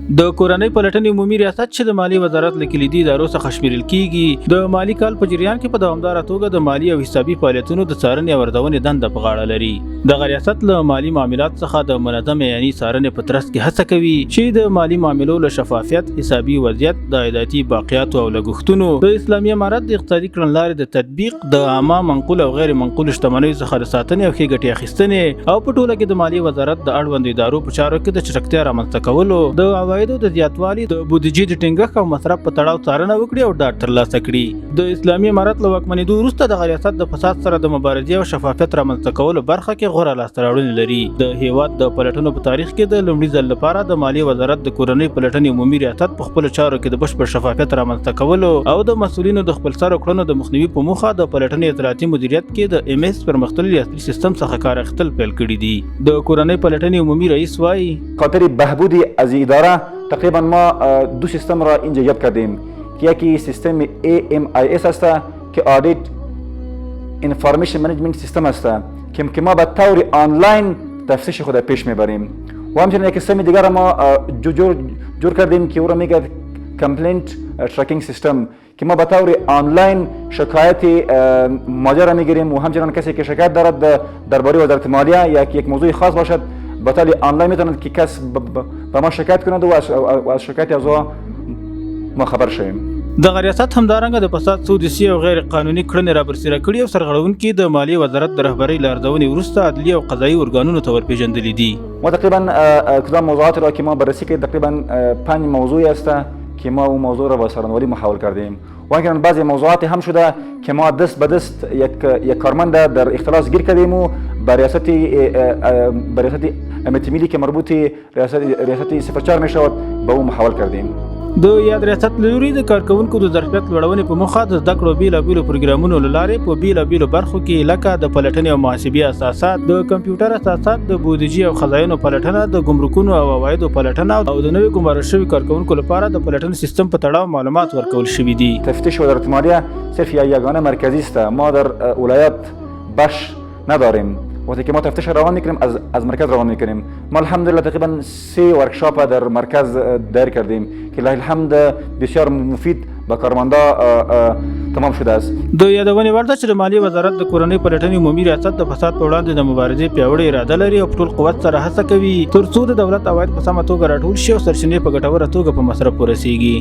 د کورنۍ پلټنې عمومي ریاست چې د مالیې وزارت له کلیدي ادارو څخه شمیرل کیږي د مالی کال په جریان کې په دوامداره توګه د مالی او حسابي فعالیتونو د څارنې او ارزونې دنده په غاړه لري. دغه ریاست له مالی معاملات څخه د منظم یعنی څارنې په ترڅ کې هڅه کوي چې د مالی معاملو له شفافیت، حسابي وضعیت، د عایداتي باقیاتو او لګښتونو، د اسلامي امارت د اقتصادي کړنلارې د تطبیق، د عامه منقول او غیر منقول شتمنیو څخه د ساتنې او ښې ګټې اخیستنې او په ټوله کې د مالیې وزارت د اړوندو ادارو په چارو کې د چټکتیا رامنځته کولو، د عوایدو د زیاتوالي، د بودیجې د ټینګښت او مصرف په تړاو څارنه وکړي او ډاډ ترلاسه کړي. د اسلامي امارت له واکمنېدو وروسته دغه ریاست د فساد سره د مبارزې او شفافیت رامنځته کولو برخه کې غوره لاسته راوړنې لري. د هیواد د پلټنو په تاریخ کې د لومړي ځل لپاره د مالیې وزارت د کورنۍ پلټنې عمومي ریاست په خپلو چارو کې د بشپړ شفافیت رامنځته کولو او د مسؤلینو د خپلسرو کړنو د مخنیوي په موخه د پلټنې اطلاعاتي مدیریت کې د MS پرمختللي اصلي سیستم څخه کار اخیستل پیل کړي دي. د کورنۍ پلټنې عمومي رئیس وایي خاطر بهبود از اداره تقریبا ما دو سیستم را اینجا ایجاد کردیم که یکی سیستم AMIS است که آدیت انفارمیشن منیجمنت سیستم است که ما به طور آنلاین تفتیش خود پیش میبریم و همچنین یک سیستم دیگر ما جور کردیم که او را میگه کمپلینت ترکینگ سیستم که ما به طور آنلاین شکایت ماجرا میگیریم و همچنین کسی که شکایت دارد درباره وزارت مالیه یا یک موضوع خاص باشد به طور آنلاین میتوند که کس به ما شکایت کند و از شکایت از ما خبر شویم. دغه ریاست همدارنګه د فساد، سودسي او غیر قانوني کړنې رابرسېره کړي او سرغړونکي د مالیې وزارت د رهبرۍ له ارزونې وروسته عدلي او قضایي ارګانونو ته ورپېژندلي دي. ما تقریبا کدام موضوعات را که ما بررسی کردیم تقریبا 5 موضوعی است که ما اون موضوع را با سرانواری محول کردیم و همچنین بعضی موضوعات هم شده که ما دست به دست یک کارمند در اختلاس گیر کردیم و به ریاست امنیت ملی که مربوط ریاست 04 می شود به اون محول کردیم. د یاد ریاست له لوري د کارکونکو د ظرفیت لوړونې په موخه د زده کړو بیلابیلو پروګرامونو له لارې په بیلابیلو برخو کې لکه د پلټنې او محاسبې اساسات، د کمپیوټر اساسات، د بودیجې او خزاینو پلټنه، د ګمرکونو او عوایدو پلټنه او د نوي ګمارل شوي کارکونکو لپاره د پلټنې سیستم په تړاو معلومات ورکول شوي دي. تفتیش وزارت مالیه صرف یگانه مرکزی است. ما در ولایات بخش نداریم. وقتی که ما تفتیش روان میکنیم از مرکز روان میکنیم. ما الحمدلله تقریبا 3 ورکشاپ در مرکز دایر کردیم که لله الحمد بسیار مفید به کارمندا تمام شده است. د یادونې وړ ده چې د مالیې وزارت د کورنۍ پلټنې عمومي ریاست د فساد په وړاندې د مبارزې پیاوړې اراده لري او په ټول قوت سره هڅه کوي ترڅو د دولت عواید په سمه توګه راټول شي او سرچینې په ګټوره توګه په مصرف ورسیږي.